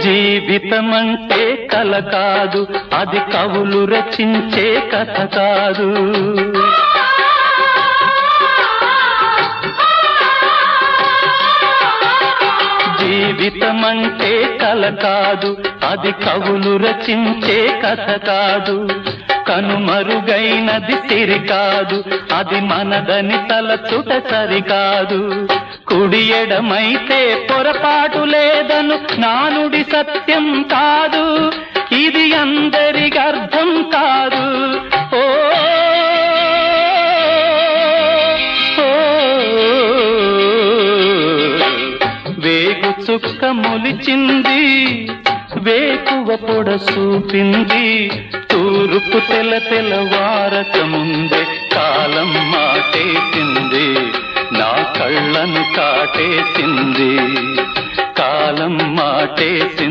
జీవితమంటే కల కాదు, అది కవులు రచించే కథ కాదు. జీవితమంటే కల కాదు, అది కవులు రచించే కథ కాదు. కనుమరుగైనది సిరి కాదు, అది మనదని తలచుట సరికాదు. కుడి ఎడమైతే పొరపాటు లేదను నానుడి సత్యం కాదు, ఇది అందరికి అర్థం కాదు. ఓ వేగు చుక్క మొలిచింది, వేకువ పొడ చూపింది, తూర్పు తెల్లవారక ముందే కాలం మాటేసింది, నా కళ్ళను కాటేసింది, కాలం మాటేసింది.